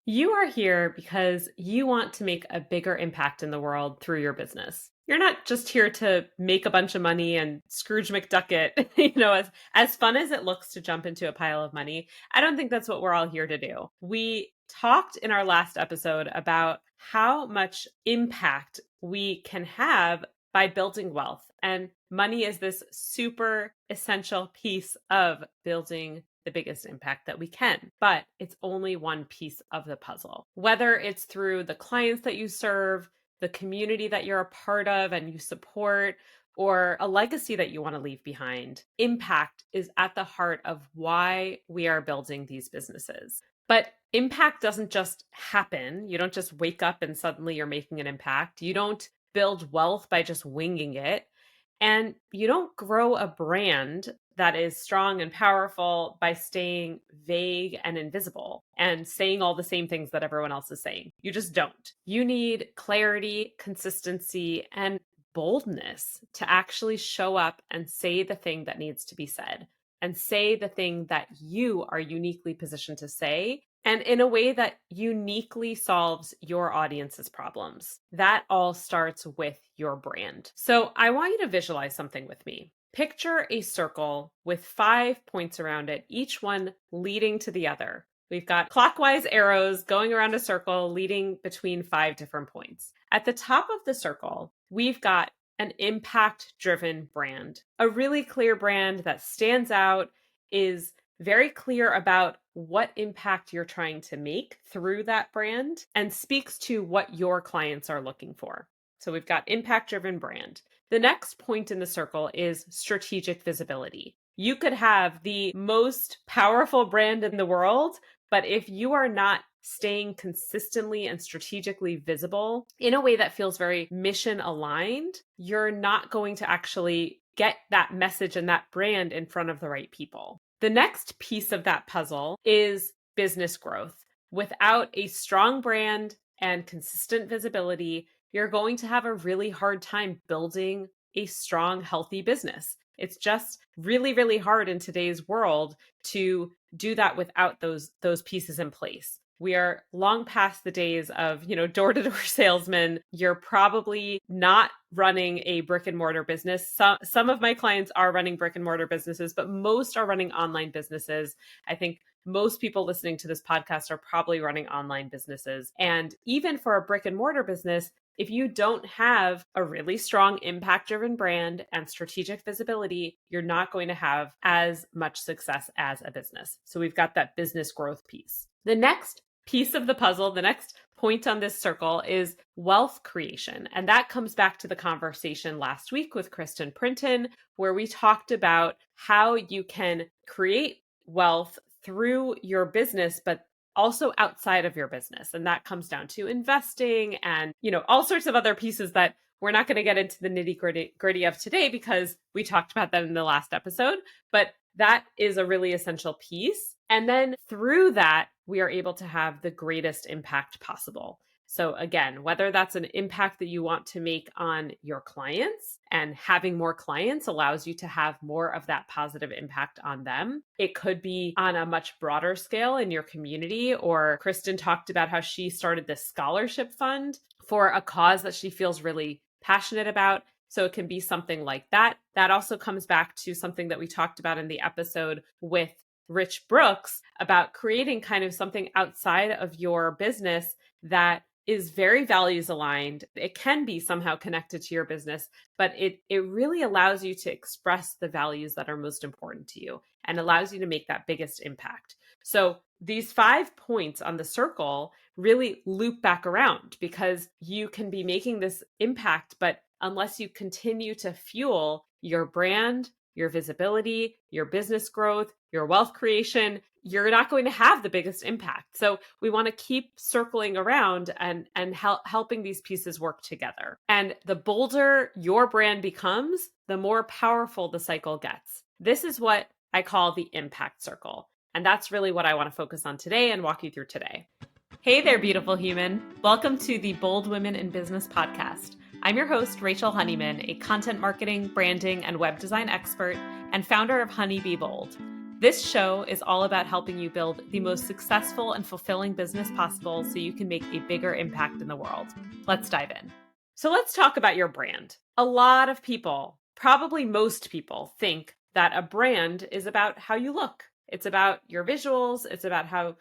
You are here because you want to make a bigger impact in the world through your business. You're not just here to make a bunch of money and Scrooge McDuck it, as fun as it looks to jump into a pile of money. I don't think that's what we're all here to do. We talked in our last episode about how much impact we can have by building wealth. And money is this super essential piece of building the biggest impact that we can, but it's only one piece of the puzzle. Whether it's through the clients that you serve, the community that you're a part of and you support, or a legacy that you want to leave behind, impact is at the heart of why we are building these businesses. But impact doesn't just happen. You don't just wake up and suddenly you're making an impact. You don't build wealth by just winging it. And you don't grow a brand that is strong and powerful by staying vague and invisible and saying all the same things that everyone else is saying. You just don't. You need clarity, consistency, and boldness to actually show up and say the thing that needs to be said and say the thing that you are uniquely positioned to say, and in a way that uniquely solves your audience's problems. That all starts with your brand. So I want you to visualize something with me. Picture a circle with 5 points around it, each one leading to the other. We've got clockwise arrows going around a circle leading between 5 different points. At the top of the circle, we've got an impact-driven brand, a really clear brand that stands out, is very clear about what impact you're trying to make through that brand, and speaks to what your clients are looking for. So we've got impact-driven brand. The next point in the circle is strategic visibility. You could have the most powerful brand in the world, but if you are not staying consistently and strategically visible in a way that feels very mission aligned, you're not going to actually get that message and that brand in front of the right people. The next piece of that puzzle is business growth. Without a strong brand and consistent visibility, you're going to have a really hard time building a strong, healthy business. It's just really, really hard in today's world to do that without those pieces in place. We are long past the days of, door-to-door salesmen. You're probably not running a brick and mortar business. Some of my clients are running brick and mortar businesses, but most are running online businesses. I think most people listening to this podcast are probably running online businesses. And even for a brick and mortar business, if you don't have a really strong impact-driven brand and strategic visibility, you're not going to have as much success as a business. So we've got that business growth piece. The next piece of the puzzle, the next point on this circle is wealth creation. And that comes back to the conversation last week with Kristen Printon, where we talked about how you can create wealth through your business, but also outside of your business. And that comes down to investing and, all sorts of other pieces that we're not going to get into the nitty-gritty of today because we talked about them in the last episode, but that is a really essential piece. And then through that, we are able to have the greatest impact possible. So again, whether that's an impact that you want to make on your clients, and having more clients allows you to have more of that positive impact on them. It could be on a much broader scale in your community, or Kristen talked about how she started this scholarship fund for a cause that she feels really passionate about. So it can be something like that. That also comes back to something that we talked about in the episode with Rich Brooks about creating kind of something outside of your business that is very values aligned. It can be somehow connected to your business, but it really allows you to express the values that are most important to you and allows you to make that biggest impact. So these 5 points on the circle really loop back around because you can be making this impact, but unless you continue to fuel your brand, your visibility, your business growth, your wealth creation, you're not going to have the biggest impact. So we want to keep circling around and helping these pieces work together. And the bolder your brand becomes, the more powerful the cycle gets. This is what I call the impact circle. And that's really what I want to focus on today and walk you through today. Hey there, beautiful human. Welcome to the Bold Women in Business podcast. I'm your host, Rachel Honeyman, a content marketing, branding, and web design expert and founder of Honey Be Bold. This show is all about helping you build the most successful and fulfilling business possible so you can make a bigger impact in the world. Let's dive in. So let's talk about your brand. A lot of people, probably most people, think that a brand is about how you look. It's about your visuals. It's about how,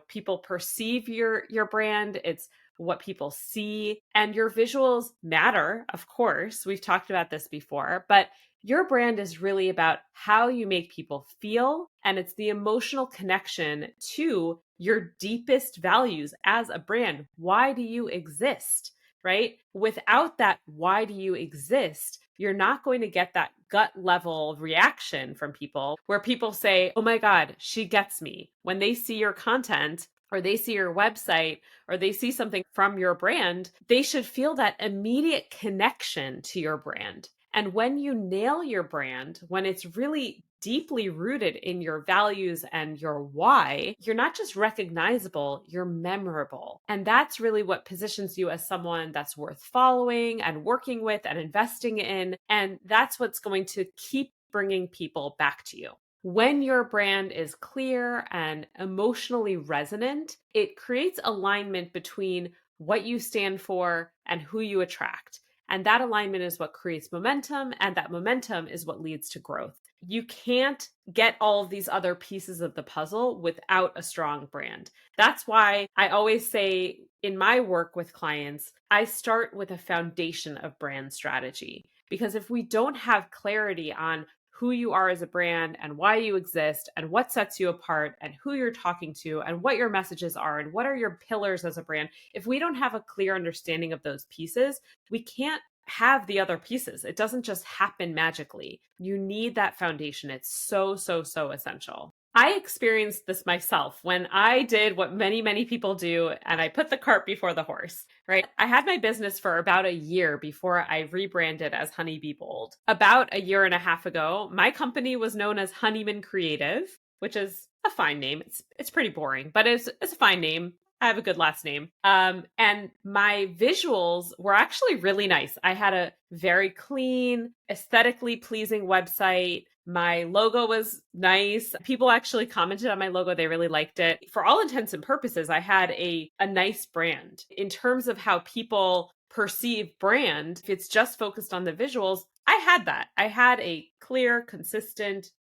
people perceive your brand. It's what people see. And your visuals matter, of course. We've talked about this before, but your brand is really about how you make people feel, and it's the emotional connection to your deepest values as a brand. Why do you exist, right? Without that, why do you exist? You're not going to get that gut level reaction from people where people say, oh my God, she gets me. When they see your content, or they see your website, or they see something from your brand, they should feel that immediate connection to your brand. And when you nail your brand, when it's really deeply rooted in your values and your why, you're not just recognizable, you're memorable. And that's really what positions you as someone that's worth following and working with and investing in. And that's what's going to keep bringing people back to you. When your brand is clear and emotionally resonant, it creates alignment between what you stand for and who you attract. And that alignment is what creates momentum, and that momentum is what leads to growth. You can't get all of these other pieces of the puzzle without a strong brand. That's why I always say in my work with clients, I start with a foundation of brand strategy. Because if we don't have clarity on who you are as a brand and why you exist and what sets you apart and who you're talking to and what your messages are and what are your pillars as a brand, if we don't have a clear understanding of those pieces, we can't have the other pieces. It doesn't just happen magically. You need that foundation. It's so, so, so essential. I experienced this myself when I did what many, many people do, and I put the cart before the horse, right? I had my business for about a year before I rebranded as Honey Be Bold. About a year and a half ago, my company was known as Honeyman Creative, which is a fine name. It's pretty boring, but it's a fine name. I have a good last name. And my visuals were actually really nice. I had a very clean, aesthetically pleasing website. My logo was nice. People actually commented on my logo. They really liked it. For all intents and purposes, I had a nice brand. In terms of how people perceive brand, if it's just focused on the visuals, I had that. I had a clear, consistent,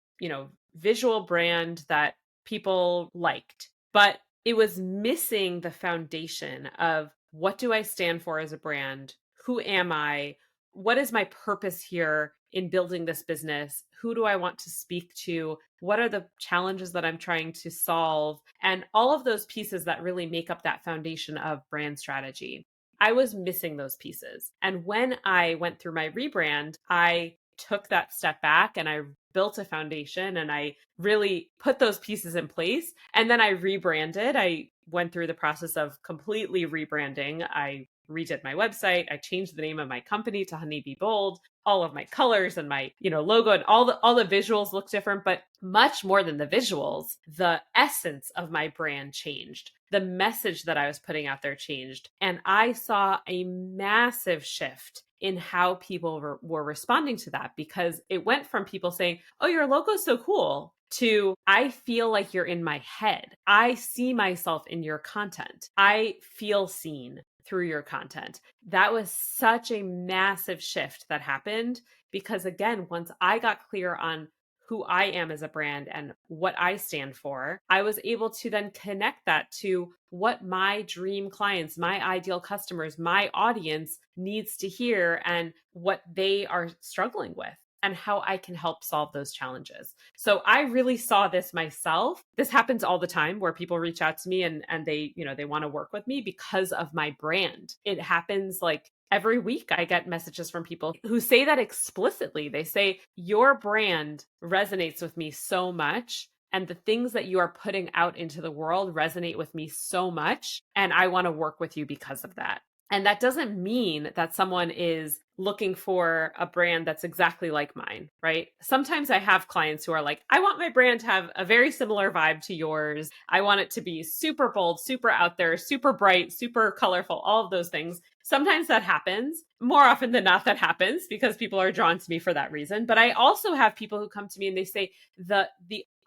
visual brand that people liked. But it was missing the foundation of what do I stand for as a brand? Who am I? What is my purpose here in building this business? Who do I want to speak to? What are the challenges that I'm trying to solve? And all of those pieces that really make up that foundation of brand strategy. I was missing those pieces. And when I went through my rebrand, I took that step back and I built a foundation and I really put those pieces in place. And then I rebranded. I went through the process of completely rebranding. I redid my website. I changed the name of my company to Honey Be Bold. All of my colors and my, logo and all the visuals look different, but much more than the visuals, the essence of my brand changed. The message that I was putting out there changed. And I saw a massive shift in how people were responding to that, because it went from people saying, oh, your logo's so cool, to I feel like you're in my head. I see myself in your content. I feel seen through your content. That was such a massive shift that happened because, again, once I got clear on who I am as a brand and what I stand for, I was able to then connect that to what my dream clients, my ideal customers, my audience needs to hear and what they are struggling with and how I can help solve those challenges. So I really saw this myself. This happens all the time where people reach out to me and they, they want to work with me because of my brand. It happens like every week. I get messages from people who say that explicitly. They say, your brand resonates with me so much. And the things that you are putting out into the world resonate with me so much. And I want to work with you because of that. And that doesn't mean that someone is looking for a brand that's exactly like mine, right? Sometimes I have clients who are like, I want my brand to have a very similar vibe to yours. I want it to be super bold, super out there, super bright, super colorful, all of those things. Sometimes that happens. More often than not, that happens because people are drawn to me for that reason. But I also have people who come to me and they say the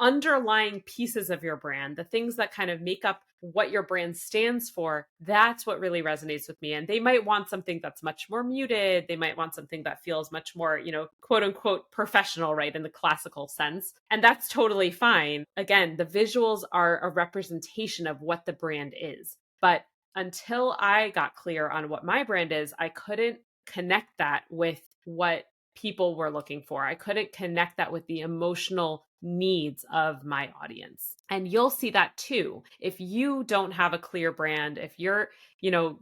underlying pieces of your brand, the things that kind of make up what your brand stands for, that's what really resonates with me. And they might want something that's much more muted. They might want something that feels much more, quote unquote, professional, right? In the classical sense. And that's totally fine. Again, the visuals are a representation of what the brand is. But until I got clear on what my brand is, I couldn't connect that with what people were looking for. I couldn't connect that with the emotional needs of my audience. And you'll see that too. If you don't have a clear brand, if you're,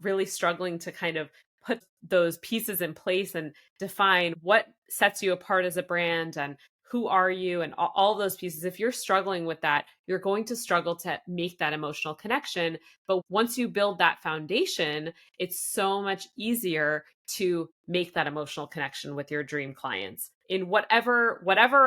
really struggling to kind of put those pieces in place and define what sets you apart as a brand and who are you and all those pieces, if you're struggling with that, you're going to struggle to make that emotional connection. But once you build that foundation, it's so much easier to make that emotional connection with your dream clients in whatever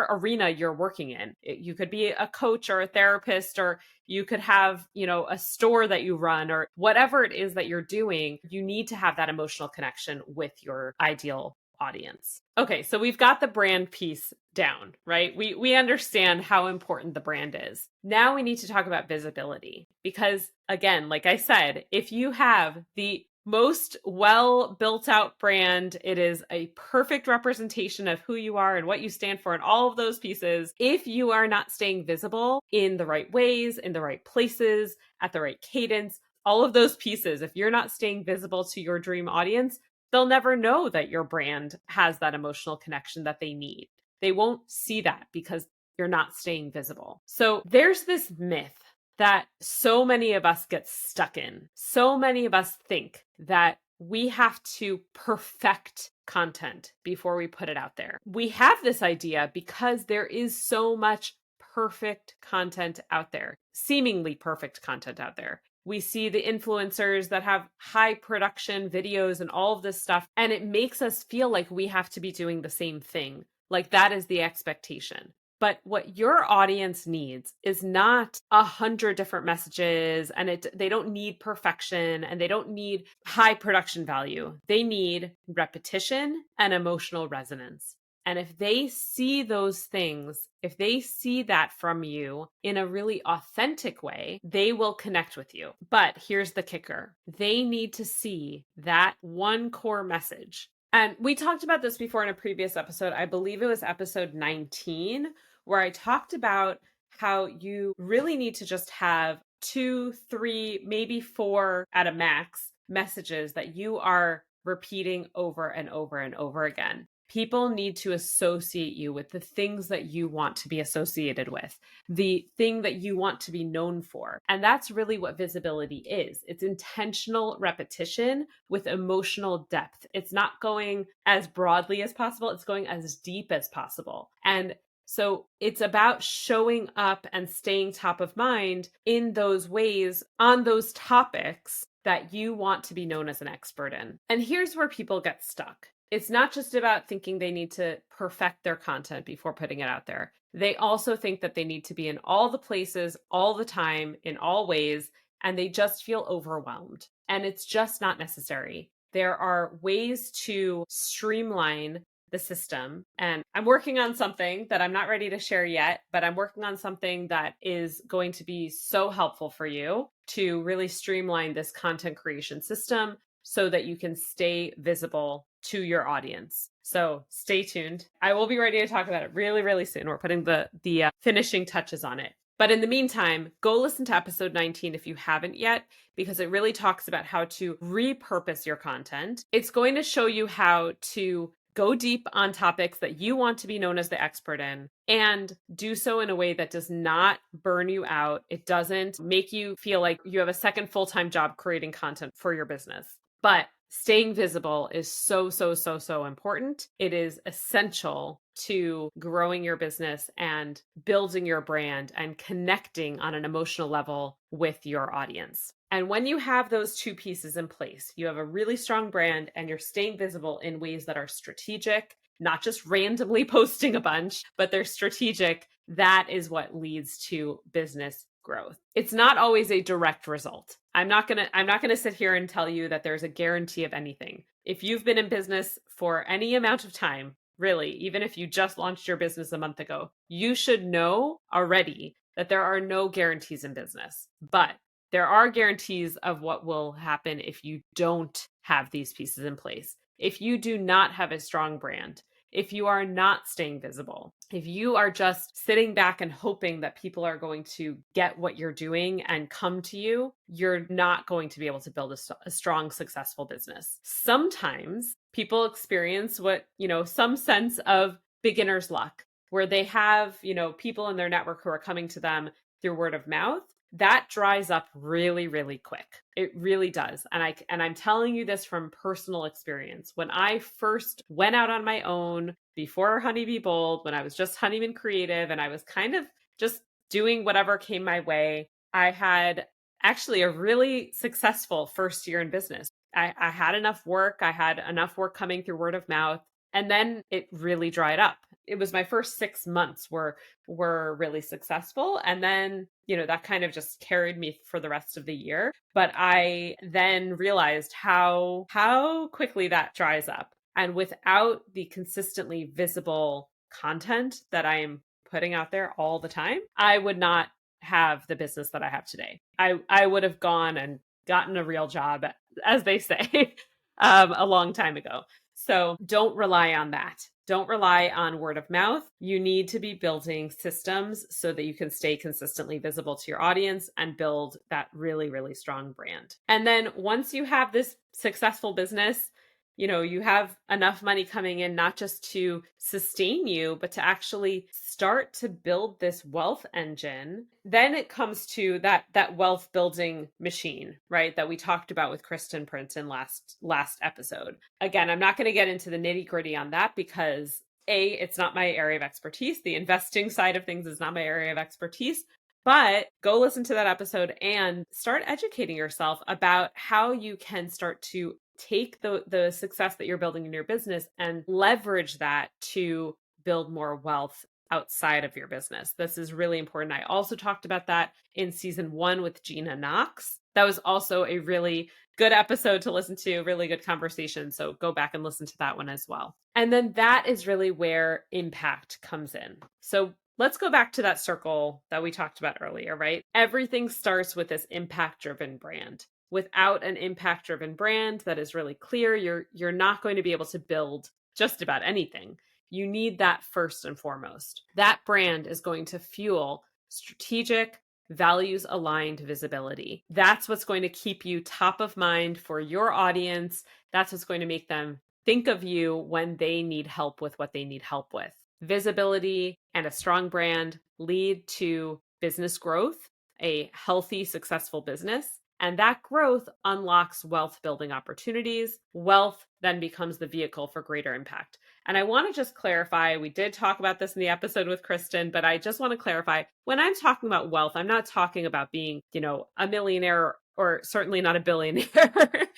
arena you're working in. You could be a coach or a therapist, or you could have, a store that you run, or whatever it is that you're doing. You need to have that emotional connection with your ideal audience. Okay, so we've got the brand piece down, right? We understand how important the brand is. Now we need to talk about visibility, because again, like I said, if you have the most well built out brand, it is a perfect representation of who you are and what you stand for and all of those pieces. If you are not staying visible in the right ways, in the right places, at the right cadence, all of those pieces, if you're not staying visible to your dream audience, they'll never know that your brand has that emotional connection that they need. They won't see that because you're not staying visible. So there's this myth that so many of us get stuck in. So many of us think that we have to perfect content before we put it out there. We have this idea because there is so much perfect content out there, seemingly perfect content out there. We see the influencers that have high production videos and all of this stuff, and it makes us feel like we have to be doing the same thing. Like that is the expectation. But what your audience needs is not 100 different messages, and they don't need perfection, and they don't need high production value. They need repetition and emotional resonance. And if they see those things, if they see that from you in a really authentic way, they will connect with you. But here's the kicker. They need to see that one core message. And we talked about this before in a previous episode. I believe it was episode 19, where I talked about how you really need to just have 2, 3, maybe 4 at a max messages that you are repeating over and over and over again. People need to associate you with the things that you want to be associated with, the thing that you want to be known for. And that's really what visibility is. It's intentional repetition with emotional depth. It's not going as broadly as possible. It's going as deep as possible. And so it's about showing up and staying top of mind in those ways on those topics that you want to be known as an expert in. And here's where people get stuck. It's not just about thinking they need to perfect their content before putting it out there. They also think that they need to be in all the places, all the time, in all ways, and they just feel overwhelmed. And it's just not necessary. There are ways to streamline the system. And I'm working on something that I'm not ready to share yet, but I'm working on something that is going to be so helpful for you to really streamline this content creation system so that you can stay visible to your audience. So stay tuned. I will be ready to talk about it really, really soon. We're putting the finishing touches on it. But in the meantime, go listen to episode 19 if you haven't yet, because it really talks about how to repurpose your content. It's going to show you how to go deep on topics that you want to be known as the expert in, and do so in a way that does not burn you out. It doesn't make you feel like you have a second full-time job creating content for your business. But staying visible is so, so, so, so important. It is essential to growing your business and building your brand and connecting on an emotional level with your audience. And when you have those two pieces in place, you have a really strong brand and you're staying visible in ways that are strategic, not just randomly posting a bunch, but they're strategic. That is what leads to business growth. It's not always a direct result. I'm not going to sit here and tell you that there's a guarantee of anything. If you've been in business for any amount of time, really, even if you just launched your business a month ago, you should know already that there are no guarantees in business, but there are guarantees of what will happen if you don't have these pieces in place. If you do not have a strong brand, if you are not staying visible, if you are just sitting back and hoping that people are going to get what you're doing and come to you, you're not going to be able to build a strong, successful business. Sometimes people experience some sense of beginner's luck, where they have, people in their network who are coming to them through word of mouth. That dries up really, really quick. It really does. And I'm telling you this from personal experience. When I first went out on my own before Honey Be Bold, when I was just Honeyman Creative and I was kind of just doing whatever came my way, I had actually a really successful first year in business. I had enough work. I had enough work coming through word of mouth. And then it really dried up. It was my first 6 months were really successful. And then, that kind of just carried me for the rest of the year. But I then realized how quickly that dries up. And without the consistently visible content that I am putting out there all the time, I would not have the business that I have today. I would have gone and gotten a real job, as they say, a long time ago. So don't rely on that. Don't rely on word of mouth. You need to be building systems so that you can stay consistently visible to your audience and build that really, really strong brand. And then once you have this successful business, you have enough money coming in, not just to sustain you, but to actually start to build this wealth engine. Then it comes to that wealth building machine, right? That we talked about with Kristen Princeton last episode. Again, I'm not going to get into the nitty gritty on that because it's not my area of expertise. The investing side of things is not my area of expertise. But go listen to that episode and start educating yourself about how you can start to take the success that you're building in your business and leverage that to build more wealth outside of your business. This is really important. I also talked about that in season 1 with Gina Knox. That was also a really good episode to listen to, really good conversation. So go back and listen to that one as well. And then that is really where impact comes in. So let's go back to that circle that we talked about earlier, right? Everything starts with this impact-driven brand. Without an impact-driven brand that is really clear, you're not going to be able to build just about anything. You need that first and foremost. That brand is going to fuel strategic, values-aligned visibility. That's what's going to keep you top of mind for your audience. That's what's going to make them think of you when they need help with what they need help with. Visibility and a strong brand lead to business growth, a healthy, successful business. And that growth unlocks wealth building opportunities. Wealth then becomes the vehicle for greater impact. And I want to just clarify, we did talk about this in the episode with Kristen, but I just want to clarify, when I'm talking about wealth, I'm not talking about being, a millionaire or certainly not a billionaire.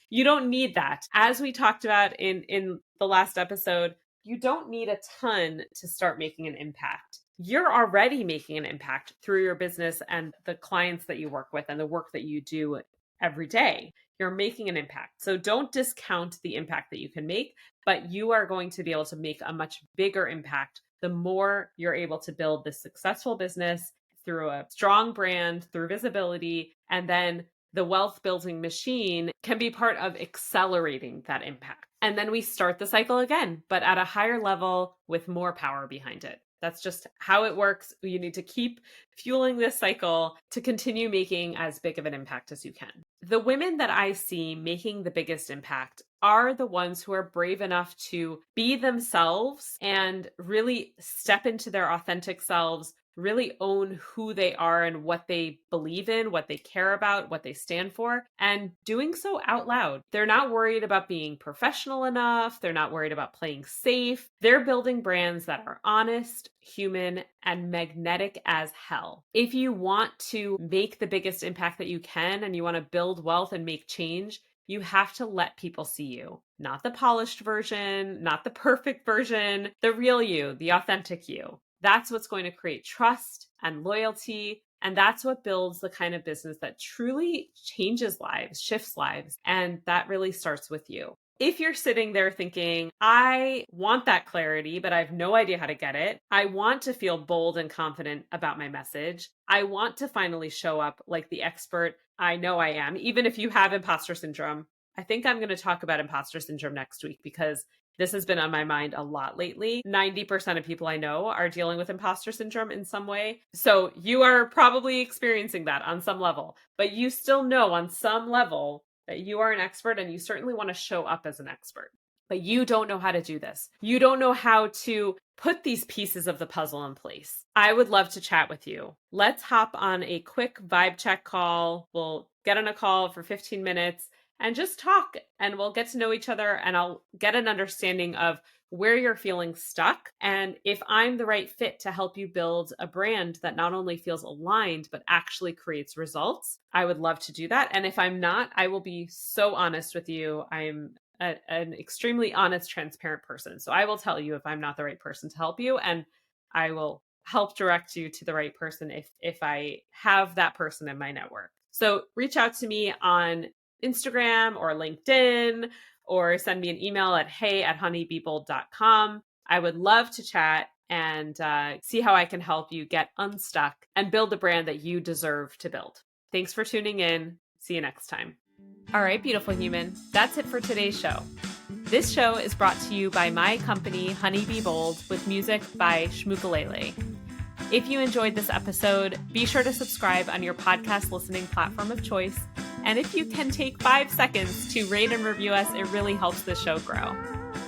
You don't need that. As we talked about in the last episode, you don't need a ton to start making an impact. You're already making an impact through your business and the clients that you work with and the work that you do every day. You're making an impact. So don't discount the impact that you can make, but you are going to be able to make a much bigger impact the more you're able to build this successful business through a strong brand, through visibility, and then the wealth building machine can be part of accelerating that impact. And then we start the cycle again, but at a higher level with more power behind it. That's just how it works. You need to keep fueling this cycle to continue making as big of an impact as you can. The women that I see making the biggest impact are the ones who are brave enough to be themselves and really step into their authentic selves, really own who they are and what they believe in, what they care about, what they stand for, and doing so out loud. They're not worried about being professional enough. They're not worried about playing safe. They're building brands that are honest, human, and magnetic as hell. If you want to make the biggest impact that you can and you want to build wealth and make change, you have to let people see you. Not the polished version, not the perfect version, the real you, the authentic you. That's what's going to create trust and loyalty. And that's what builds the kind of business that truly changes lives, shifts lives. And that really starts with you. if you're sitting there thinking, I want that clarity, but I have no idea how to get it. I want to feel bold and confident about my message. I want to finally show up like the expert I know I am, even if you have imposter syndrome. I think I'm going to talk about imposter syndrome next week because this has been on my mind a lot lately. 90% of people I know are dealing with imposter syndrome in some way. So you are probably experiencing that on some level, but you still know on some level that you are an expert and you certainly want to show up as an expert. But you don't know how to do this. You don't know how to put these pieces of the puzzle in place. I would love to chat with you. Let's hop on a quick vibe check call. We'll get on a call for 15 minutes and just talk, and we'll get to know each other, and I'll get an understanding of where you're feeling stuck and if I'm the right fit to help you build a brand that not only feels aligned, but actually creates results. I would love to do that. And if I'm not, I will be so honest with you. I'm an extremely honest, transparent person. So I will tell you if I'm not the right person to help you, and I will help direct you to the right person if I have that person in my network. So reach out to me on Instagram or LinkedIn, or send me an email at hey@honeybeebold.com. I would love to chat and see how I can help you get unstuck and build the brand that you deserve to build. Thanks for tuning in. See you next time. All right, beautiful human. That's it for today's show. This show is brought to you by my company, Honey Be Bold, with music by Shmukalele. If you enjoyed this episode, be sure to subscribe on your podcast listening platform of choice. And if you can take 5 seconds to rate and review us, it really helps the show grow.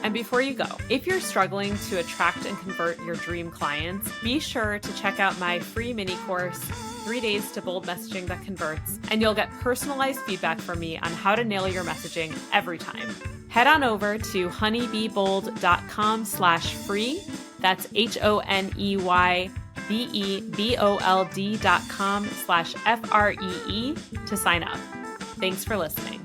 And before you go, if you're struggling to attract and convert your dream clients, be sure to check out my free mini course, 3 Days to Bold Messaging That Converts, and you'll get personalized feedback from me on how to nail your messaging every time. Head on over to honeybebold.com/free. That's HONEYBEBOLD.com/FREE to sign up. Thanks for listening.